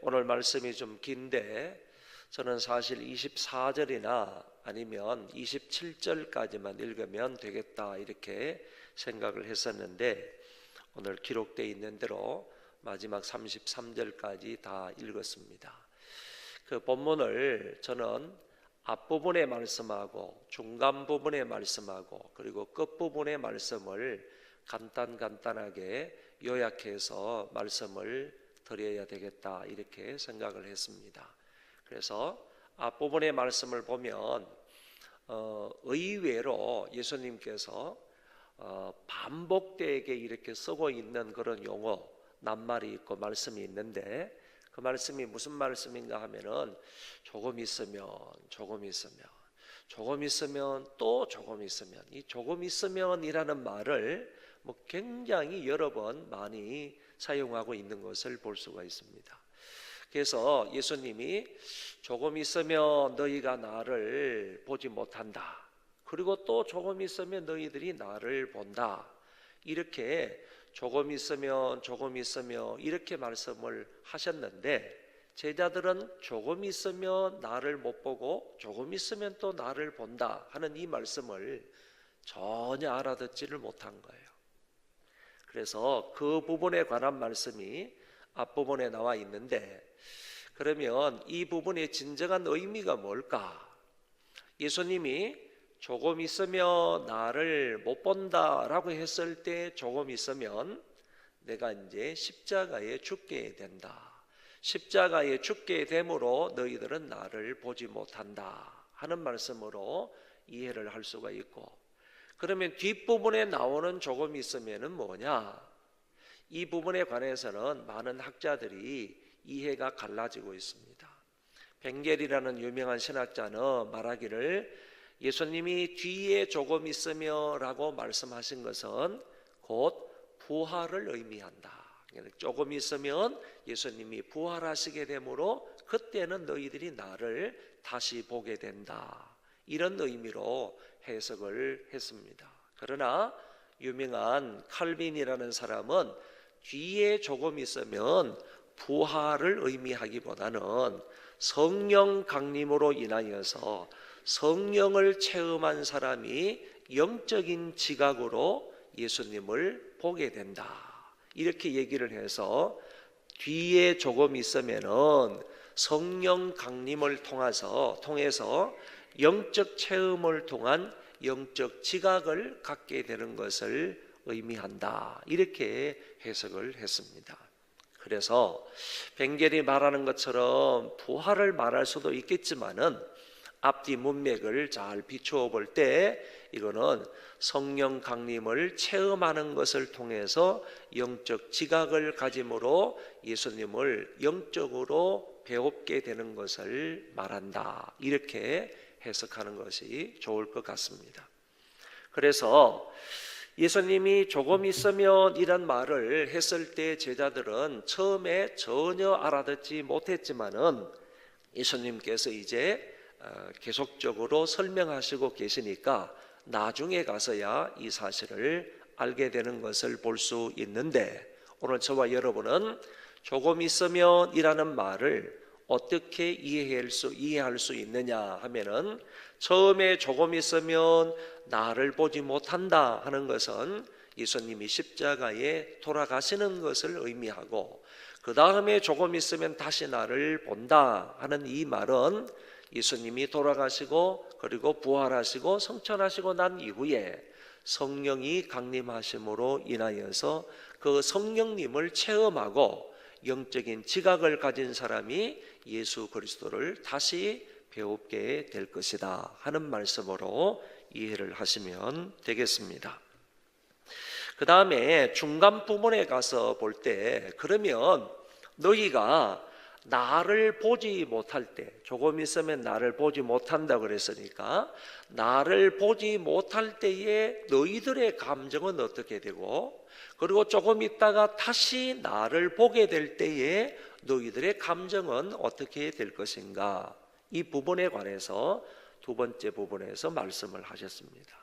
오늘 말씀이 좀 긴데 저는 사실 24절이나 아니면 27절까지만 읽으면 되겠다 이렇게 생각을 했었는데 오늘 기록되어 있는 대로 마지막 33절까지 다 읽었습니다. 그 본문을 저는 앞부분의 말씀하고 중간 부분의 말씀하고 그리고 끝부분의 말씀을 간단하게 요약해서 말씀을 드려야 되겠다 이렇게 생각을 했습니다. 그래서 앞부분의 말씀을 보면 의외로 예수님께서 반복되게 이렇게 쓰고 있는 그런 용어 낱말이 있고 말씀이 있는데 그 말씀이 무슨 말씀인가 하면은 조금 있으면 또 조금 있으면 이 조금 있으면이라는 말을 굉장히 여러 번 많이 사용하고 있는 것을 볼 수가 있습니다. 그래서 예수님이 조금 있으면 너희가 나를 보지 못한다. 그리고 또 조금 있으면 너희들이 나를 본다. 이렇게 조금 있으면 이렇게 말씀을 하셨는데 제자들은 조금 있으면 나를 못 보고 조금 있으면 또 나를 본다 하는 이 말씀을 전혀 알아듣지를 못한 거예요. 그래서 그 부분에 관한 말씀이 앞부분에 나와 있는데 그러면 이 부분의 진정한 의미가 뭘까? 예수님이 조금 있으면 나를 못 본다라고 했을 때 조금 있으면 내가 이제 십자가에 죽게 된다. 십자가에 죽게 됨으로 너희들은 나를 보지 못한다 하는 말씀으로 이해를 할 수가 있고 그러면 뒷부분에 나오는 조금 있으면은 뭐냐? 이 부분에 관해서는 많은 학자들이 이해가 갈라지고 있습니다. 벵겔이라는 유명한 신학자는 말하기를 예수님이 뒤에 조금 있으며 라고 말씀하신 것은 곧 부활을 의미한다. 조금 있으면 예수님이 부활하시게 되므로 그때는 너희들이 나를 다시 보게 된다. 이런 의미로 해석을 했습니다. 그러나 유명한 칼빈이라는 사람은 뒤에 조금 있으면 부활을 의미하기보다는 성령 강림으로 인하여서 성령을 체험한 사람이 영적인 지각으로 예수님을 보게 된다. 이렇게 얘기를 해서 뒤에 조금 있으면은 성령 강림을 통해서 영적 체험을 통한 영적 지각을 갖게 되는 것을 의미한다. 이렇게 해석을 했습니다. 그래서 벵겔이 말하는 것처럼 부활을 말할 수도 있겠지만은 앞뒤 문맥을 잘 비추어 볼 때 이거는 성령 강림을 체험하는 것을 통해서 영적 지각을 가짐으로 예수님을 영적으로 배웁게 되는 것을 말한다. 이렇게 해석하는 것이 좋을 것 같습니다. 그래서 예수님이 조금 있으면 이란 말을 했을 때 제자들은 처음에 전혀 알아듣지 못했지만은 예수님께서 이제 계속적으로 설명하시고 계시니까 나중에 가서야 이 사실을 알게 되는 것을 볼 수 있는데 오늘 저와 여러분은 조금 있으면 이라는 말을 어떻게 이해할 수 있느냐 하면은 처음에 조금 있으면 나를 보지 못한다 하는 것은 예수님이 십자가에 돌아가시는 것을 의미하고 그 다음에 조금 있으면 다시 나를 본다 하는 이 말은 예수님이 돌아가시고 그리고 부활하시고 성천하시고 난 이후에 성령이 강림하심으로 인하여서 그 성령님을 체험하고 영적인 지각을 가진 사람이 예수 그리스도를 다시 배우게 될 것이다 하는 말씀으로 이해를 하시면 되겠습니다. 그 다음에 중간 부분에 가서 볼 때 그러면 너희가 나를 보지 못할 때 조금 있으면 나를 보지 못한다 그랬으니까 나를 보지 못할 때에 너희들의 감정은 어떻게 되고 그리고 조금 있다가 다시 나를 보게 될 때에 너희들의 감정은 어떻게 될 것인가 이 부분에 관해서 두 번째 부분에서 말씀을 하셨습니다.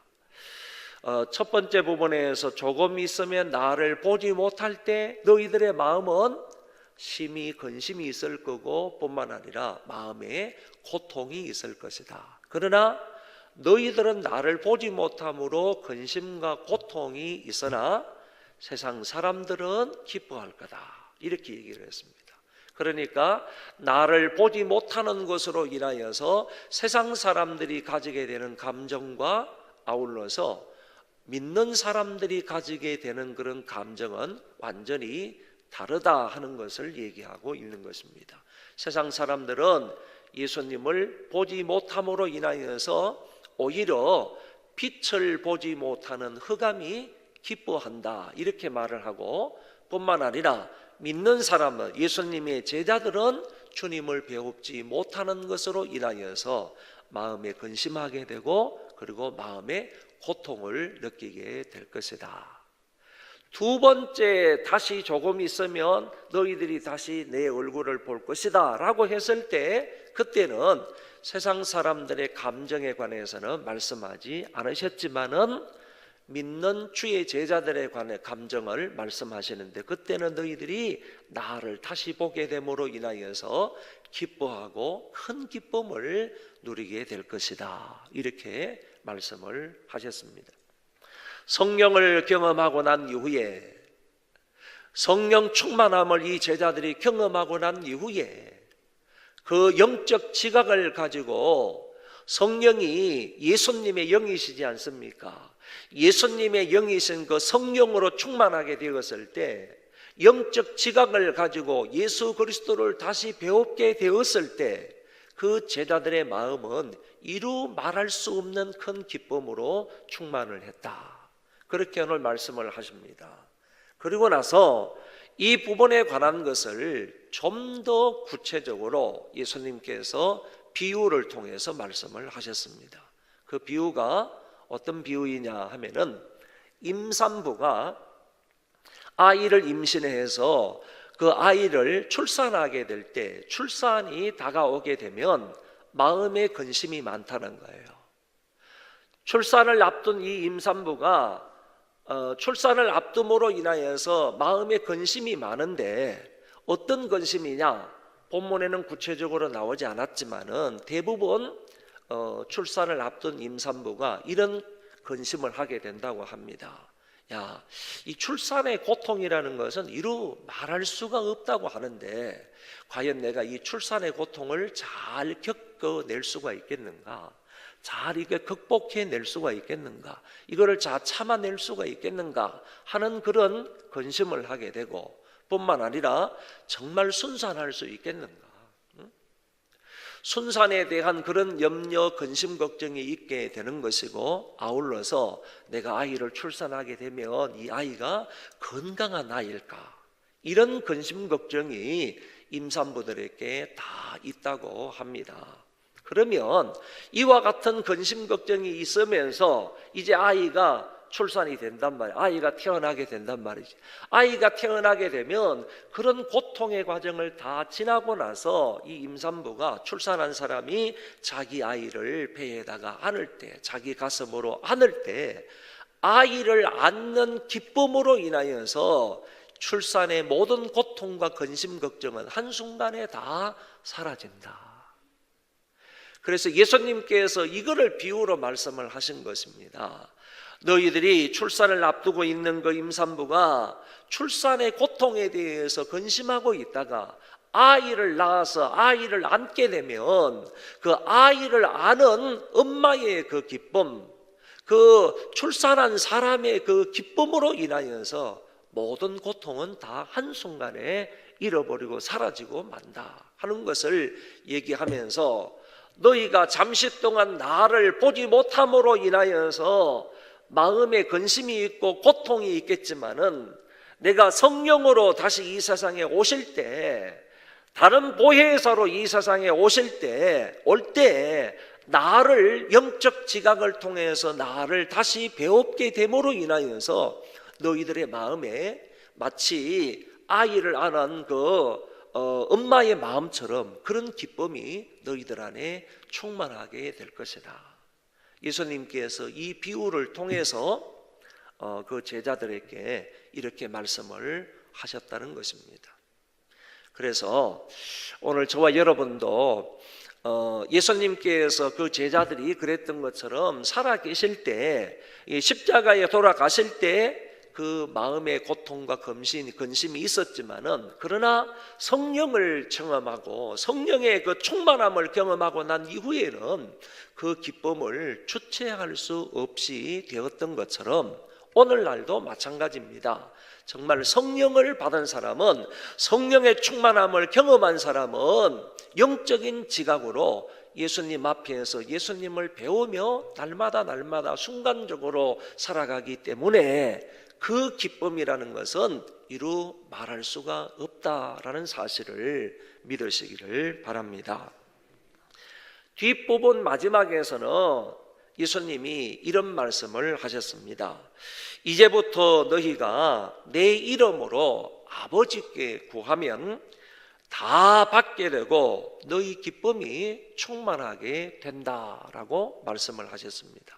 첫 번째 부분에서 조금 있으면 나를 보지 못할 때 너희들의 마음은 심히 근심이 있을 거고 뿐만 아니라 마음에 고통이 있을 것이다. 그러나 너희들은 나를 보지 못함으로 근심과 고통이 있으나 세상 사람들은 기뻐할 거다. 이렇게 얘기를 했습니다. 그러니까 나를 보지 못하는 것으로 인하여서 세상 사람들이 가지게 되는 감정과 아울러서 믿는 사람들이 가지게 되는 그런 감정은 완전히 다르다 하는 것을 얘기하고 있는 것입니다. 세상 사람들은 예수님을 보지 못함으로 인하여서 오히려 빛을 보지 못하는 흑암이 기뻐한다 이렇게 말을 하고, 뿐만 아니라 믿는 사람은, 예수님의 제자들은 주님을 배웁지 못하는 것으로 인하여서 마음에 근심하게 되고 그리고 마음에 고통을 느끼게 될 것이다. 두 번째, 다시 조금 있으면 너희들이 다시 내 얼굴을 볼 것이다 라고 했을 때, 그때는 세상 사람들의 감정에 관해서는 말씀하지 않으셨지만은 믿는 주의 제자들에 관해 감정을 말씀하시는데, 그때는 너희들이 나를 다시 보게 됨으로 인하여서 기뻐하고 큰 기쁨을 누리게 될 것이다 이렇게 말씀을 하셨습니다. 성령을 경험하고 난 이후에, 성령 충만함을 이 제자들이 경험하고 난 이후에 그 영적 지각을 가지고, 성령이 예수님의 영이시지 않습니까? 예수님의 영이신 그 성령으로 충만하게 되었을 때, 영적 지각을 가지고 예수 그리스도를 다시 배우게 되었을 때, 그 제자들의 마음은 이루 말할 수 없는 큰 기쁨으로 충만을 했다. 그렇게 오늘 말씀을 하십니다. 그리고 나서 이 부분에 관한 것을 좀 더 구체적으로 예수님께서 비유를 통해서 말씀을 하셨습니다. 그 비유가 어떤 비유이냐 하면은, 임산부가 아이를 임신해서 그 아이를 출산하게 될 때, 출산이 다가오게 되면 마음에 근심이 많다는 거예요. 출산을 앞둔 이 임산부가 출산을 앞둠으로 인하여서 마음에 근심이 많은데, 어떤 근심이냐? 본문에는 구체적으로 나오지 않았지만은 대부분 출산을 앞둔 임산부가 이런 근심을 하게 된다고 합니다. 야, 이 출산의 고통이라는 것은 이루 말할 수가 없다고 하는데, 과연 내가 이 출산의 고통을 잘 겪어낼 수가 있겠는가? 잘 이게 극복해낼 수가 있겠는가? 이거를 잘 참아낼 수가 있겠는가? 하는 그런 근심을 하게 되고, 뿐만 아니라 정말 순산할 수 있겠는가? 순산에 대한 그런 염려, 근심, 걱정이 있게 되는 것이고, 아울러서 내가 아이를 출산하게 되면 이 아이가 건강한 아이일까? 이런 근심, 걱정이 임산부들에게 다 있다고 합니다. 그러면 이와 같은 근심, 걱정이 있으면서 이제 아이가 출산이 된단 말이에요. 아이가 태어나게 된단 말이지. 아이가 태어나게 되면 그런 고통의 과정을 다 지나고 나서 이 임산부가, 출산한 사람이 자기 아이를 배에다가 안을 때, 자기 가슴으로 안을 때, 아이를 안는 기쁨으로 인하여서 출산의 모든 고통과 근심, 걱정은 한순간에 다 사라진다. 그래서 예수님께서 이거를 비유로 말씀을 하신 것입니다. 너희들이 출산을 앞두고 있는 그 임산부가 출산의 고통에 대해서 근심하고 있다가 아이를 낳아서 아이를 안게 되면 그 아이를 안은 엄마의 그 기쁨, 그 출산한 사람의 그 기쁨으로 인하여서 모든 고통은 다 한순간에 잃어버리고 사라지고 만다 하는 것을 얘기하면서, 너희가 잠시 동안 나를 보지 못함으로 인하여서 마음에 근심이 있고 고통이 있겠지만은, 내가 성령으로 다시 이 세상에 오실 때, 다른 보혜사로 이 세상에 오실 때, 올 때 나를, 영적 지각을 통해서 나를 다시 배웁게 됨으로 인하여서 너희들의 마음에 마치 아이를 안은 그 엄마의 마음처럼 그런 기쁨이 너희들 안에 충만하게 될 것이다. 예수님께서 이 비유를 통해서 그 제자들에게 이렇게 말씀을 하셨다는 것입니다. 그래서 오늘 저와 여러분도 예수님께서 그 제자들이 그랬던 것처럼 살아계실 때, 이 십자가에 돌아가실 때 그 마음의 고통과 근심이 있었지만은, 그러나 성령을 경험하고 성령의 그 충만함을 경험하고 난 이후에는 그 기쁨을 주체할 수 없이 되었던 것처럼 오늘날도 마찬가지입니다. 정말 성령을 받은 사람은, 성령의 충만함을 경험한 사람은 영적인 지각으로 예수님 앞에서 예수님을 배우며 날마다 순간적으로 살아가기 때문에 그 기쁨이라는 것은 이루 말할 수가 없다라는 사실을 믿으시기를 바랍니다. 뒷부분 마지막에서는 예수님이 이런 말씀을 하셨습니다. 이제부터 너희가 내 이름으로 아버지께 구하면 다 받게 되고 너희 기쁨이 충만하게 된다라고 말씀을 하셨습니다.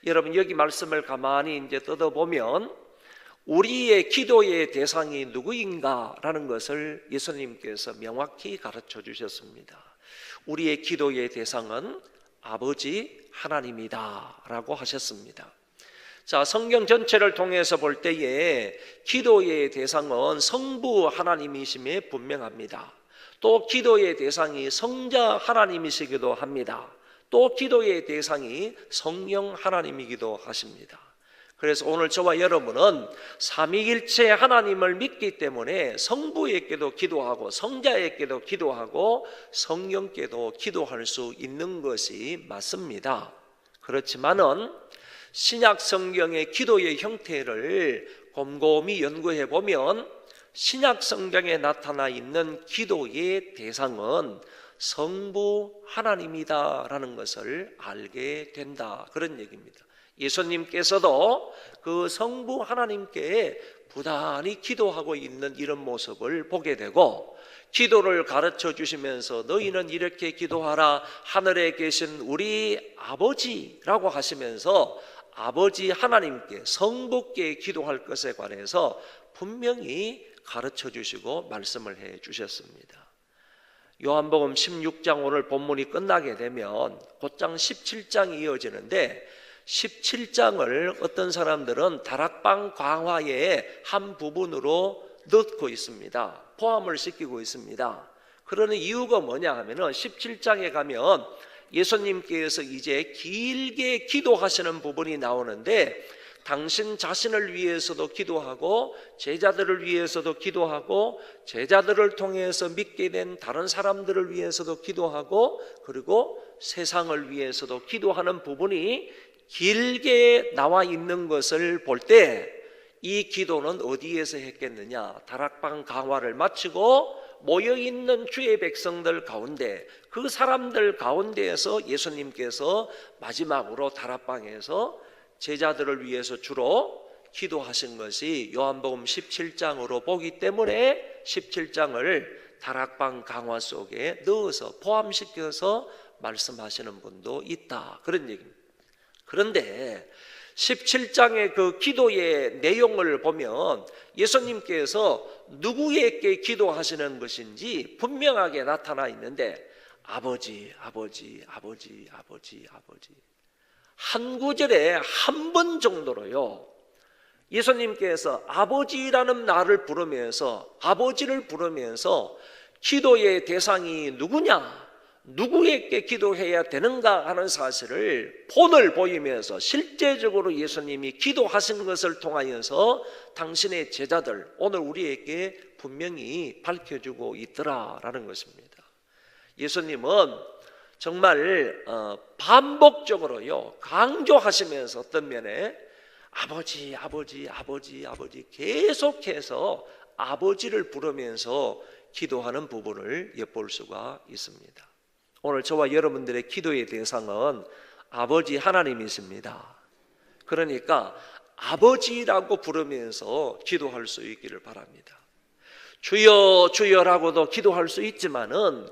여러분, 여기 말씀을 가만히 이제 뜯어보면 우리의 기도의 대상이 누구인가라는 것을 예수님께서 명확히 가르쳐 주셨습니다. 우리의 기도의 대상은 아버지 하나님이다 라고 하셨습니다. 자, 성경 전체를 통해서 볼 때에 기도의 대상은 성부 하나님이심에 분명합니다. 또 기도의 대상이 성자 하나님이시기도 합니다. 또 기도의 대상이 성령 하나님이기도 하십니다. 그래서 오늘 저와 여러분은 삼위일체 하나님을 믿기 때문에 성부에게도 기도하고 성자에게도 기도하고 성령께도 기도할 수 있는 것이 맞습니다. 그렇지만은 신약 성경의 기도의 형태를 곰곰이 연구해 보면 신약 성경에 나타나 있는 기도의 대상은 성부 하나님이다라는 것을 알게 된다, 그런 얘기입니다. 예수님께서도 그 성부 하나님께 부단히 기도하고 있는 이런 모습을 보게 되고, 기도를 가르쳐 주시면서 너희는 이렇게 기도하라, 하늘에 계신 우리 아버지라고 하시면서 아버지 하나님께, 성부께 기도할 것에 관해서 분명히 가르쳐 주시고 말씀을 해 주셨습니다. 요한복음 16장 오늘 본문이 끝나게 되면 곧장 17장이 이어지는데, 17장을 어떤 사람들은 다락방 강화의 한 부분으로 넣고 있습니다. 포함을 시키고 있습니다. 그러는 이유가 뭐냐 하면은 17장에 가면 예수님께서 이제 길게 기도하시는 부분이 나오는데, 당신 자신을 위해서도 기도하고 제자들을 위해서도 기도하고 제자들을 통해서 믿게 된 다른 사람들을 위해서도 기도하고 그리고 세상을 위해서도 기도하는 부분이 길게 나와 있는 것을 볼 때, 이 기도는 어디에서 했겠느냐? 다락방 강화를 마치고 모여있는 주의 백성들 가운데, 그 사람들 가운데에서 예수님께서 마지막으로 다락방에서 제자들을 위해서 주로 기도하신 것이 요한복음 17장으로 보기 때문에 17장을 다락방 강화 속에 넣어서 포함시켜서 말씀하시는 분도 있다, 그런 얘기입니다. 그런데 17장의 그 기도의 내용을 보면 예수님께서 누구에게 기도하시는 것인지 분명하게 나타나 있는데, 아버지, 아버지, 아버지, 아버지, 아버지, 한 구절에 한 번 정도로요, 예수님께서 아버지라는 나를 부르면서, 아버지를 부르면서 기도의 대상이 누구냐, 누구에게 기도해야 되는가 하는 사실을 본을 보이면서 실제적으로 예수님이 기도하신 것을 통하여서 당신의 제자들, 오늘 우리에게 분명히 밝혀주고 있더라라는 것입니다. 예수님은 정말 반복적으로요 강조하시면서 어떤 면에 아버지, 아버지, 아버지, 아버지 계속해서 아버지를 부르면서 기도하는 부분을 엿볼 수가 있습니다. 오늘 저와 여러분들의 기도의 대상은 아버지 하나님이십니다. 그러니까 아버지라고 부르면서 기도할 수 있기를 바랍니다. 주여 주여라고도 기도할 수 있지만은,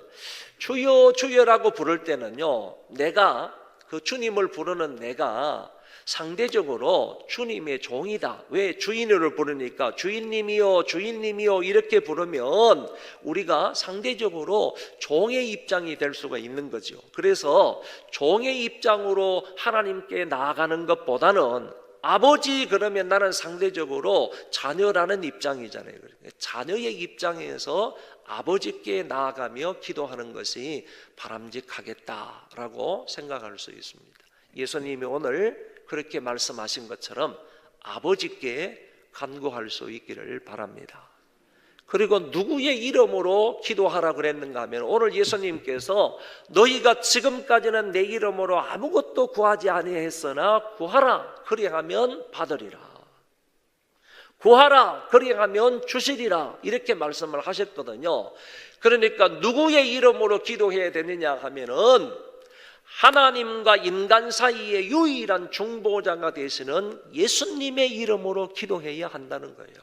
주여 주여라고 부를 때는요, 내가 그 주님을 부르는 내가 상대적으로 주님의 종이다. 왜 주인을 부르니까 주인님이요 주인님이요 이렇게 부르면 우리가 상대적으로 종의 입장이 될 수가 있는 거죠. 그래서 종의 입장으로 하나님께 나아가는 것보다는 아버지 그러면 나는 상대적으로 자녀라는 입장이잖아요. 자녀의 입장에서 아버지께 나아가며 기도하는 것이 바람직하겠다라고 생각할 수 있습니다. 예수님이 오늘 그렇게 말씀하신 것처럼 아버지께 간구할 수 있기를 바랍니다. 그리고 누구의 이름으로 기도하라 그랬는가 하면 오늘 예수님께서 너희가 지금까지는 내 이름으로 아무것도 구하지 아니했으나 구하라 그리하면 받으리라. 구하라 그리하면 주시리라 이렇게 말씀을 하셨거든요. 그러니까 누구의 이름으로 기도해야 되느냐 하면은 하나님과 인간 사이의 유일한 중보자가 되시는 예수님의 이름으로 기도해야 한다는 거예요.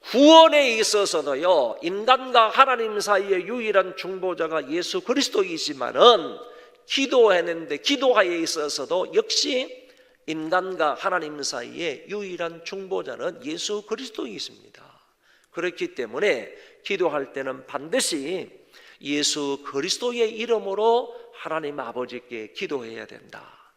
구원에 있어서도요, 인간과 하나님 사이의 유일한 중보자가 예수 그리스도이지만은 기도했는데 기도하에 있어서도 역시 인간과 하나님 사이의 유일한 중보자는 예수 그리스도이십니다. 그렇기 때문에 기도할 때는 반드시 예수 그리스도의 이름으로 하나님 아버지께 기도해야 된다.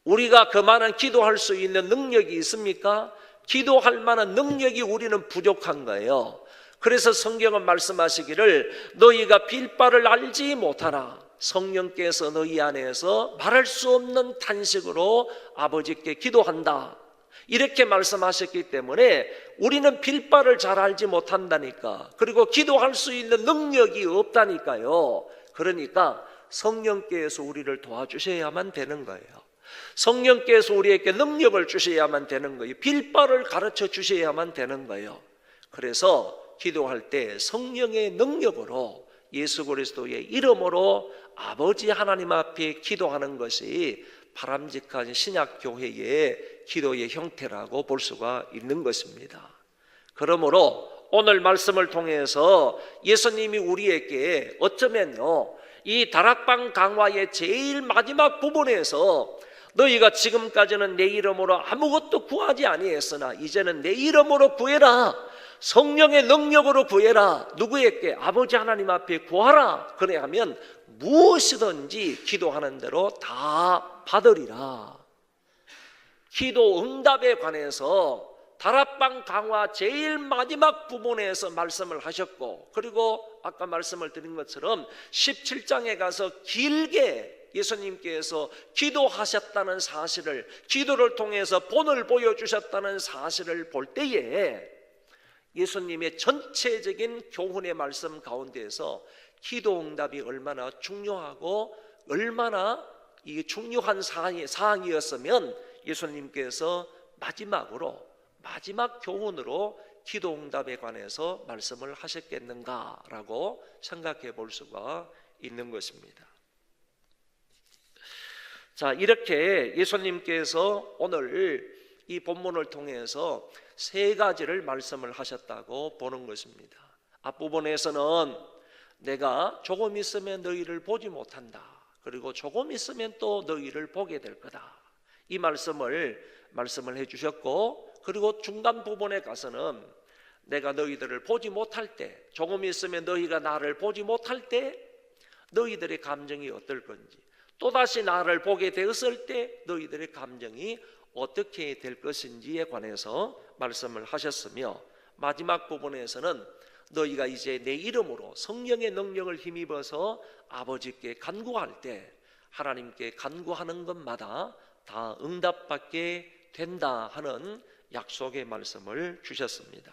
우리가 그만한 기도할 수 있는 능력이 있습니까? 기도할 만한 능력이 우리는 부족한 거예요. 그래서 성경은 말씀하시기를 너희가 빌 바를 알지 못하나 성령께서 너희 안에서 말할 수 없는 탄식으로 아버지께 기도한다. 이렇게 말씀하셨기 때문에 우리는 빌 바를 잘 알지 못한다니까. 그리고 기도할 수 있는 능력이 없다니까요. 그러니까 성령께서 우리를 도와주셔야만 되는 거예요. 성령께서 우리에게 능력을 주셔야만 되는 거예요. 빌 바를 가르쳐 주셔야만 되는 거예요. 그래서 기도할 때 성령의 능력으로 예수 그리스도의 이름으로 아버지 하나님 앞에 기도하는 것이 바람직한 신약 교회의 기도의 형태라고 볼 수가 있는 것입니다. 그러므로 오늘 말씀을 통해서 예수님이 우리에게 어쩌면요, 이 다락방 강화의 제일 마지막 부분에서 너희가 지금까지는 내 이름으로 아무것도 구하지 아니했으나 이제는 내 이름으로 구해라. 성령의 능력으로 구해라. 누구에게? 아버지 하나님 앞에 구하라. 그래 하면 무엇이든지 기도하는 대로 다 받으리라. 기도 응답에 관해서 다락방 강화 제일 마지막 부분에서 말씀을 하셨고, 그리고 아까 말씀을 드린 것처럼 17장에 가서 길게 예수님께서 기도하셨다는 사실을, 기도를 통해서 본을 보여주셨다는 사실을 볼 때에 예수님의 전체적인 교훈의 말씀 가운데에서 기도 응답이 얼마나 중요하고 얼마나 이 중요한 사항이었으면 예수님께서 마지막 교훈으로 기도 응답에 관해서 말씀을 하셨겠는가라고 생각해 볼 수가 있는 것입니다. 자, 이렇게 예수님께서 오늘 이 본문을 통해서 세 가지를 말씀을 하셨다고 보는 것입니다. 앞부분에서는 내가 조금 있으면 너희를 보지 못한다. 그리고 조금 있으면 또 너희를 보게 될 거다. 이 말씀을 해 주셨고, 그리고 중간 부분에 가서는 내가 너희들을 보지 못할 때, 조금 있으면 너희가 나를 보지 못할 때 너희들의 감정이 어떨 건지, 또다시 나를 보게 되었을 때 너희들의 감정이 어떻게 될 것인지에 관해서 말씀을 하셨으며, 마지막 부분에서는 너희가 이제 내 이름으로 성령의 능력을 힘입어서 아버지께 간구할 때 하나님께 간구하는 것마다 다 응답받게 된다 하는 약속의 말씀을 주셨습니다.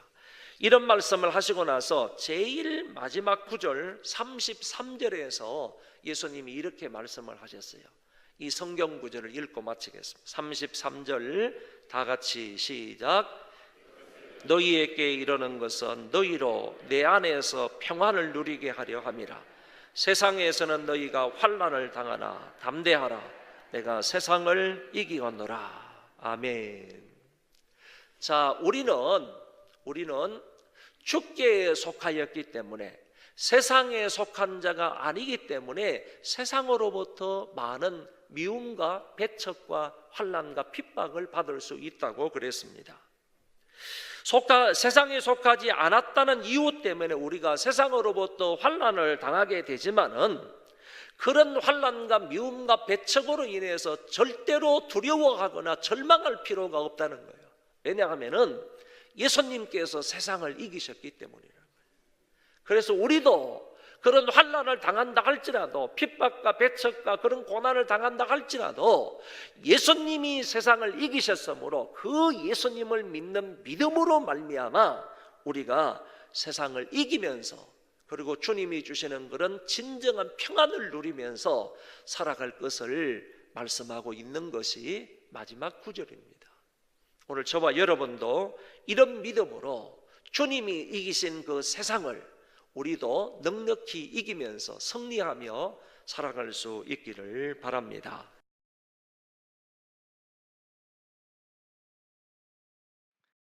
이런 말씀을 하시고 나서 제일 마지막 구절 33절에서 예수님이 이렇게 말씀을 하셨어요. 이 성경 구절을 읽고 마치겠습니다. 33절 다 같이 시작. 너희에게 이르는 것은 너희로 내 안에서 평안을 누리게 하려 함이라. 세상에서는 너희가 환난을 당하나 담대하라. 내가 세상을 이기었노라. 아멘. 자, 우리는 주께 속하였기 때문에, 세상에 속한 자가 아니기 때문에 세상으로부터 많은 미움과 배척과 환난과 핍박을 받을 수 있다고 그랬습니다. 세상에 속하지 않았다는 이유 때문에 우리가 세상으로부터 환난을 당하게 되지만은 그런 환난과 미움과 배척으로 인해서 절대로 두려워하거나 절망할 필요가 없다는 거예요. 왜냐하면은 예수님께서 세상을 이기셨기 때문이라는 거예요. 그래서 우리도 그런 환난을 당한다 할지라도, 핍박과 배척과 그런 고난을 당한다 할지라도 예수님이 세상을 이기셨으므로 그 예수님을 믿는 믿음으로 말미암아 우리가 세상을 이기면서, 그리고 주님이 주시는 그런 진정한 평안을 누리면서 살아갈 것을 말씀하고 있는 것이 마지막 구절입니다. 오늘 저와 여러분도 이런 믿음으로 주님이 이기신 그 세상을 우리도 넉넉히 이기면서 승리하며 살아갈 수 있기를 바랍니다.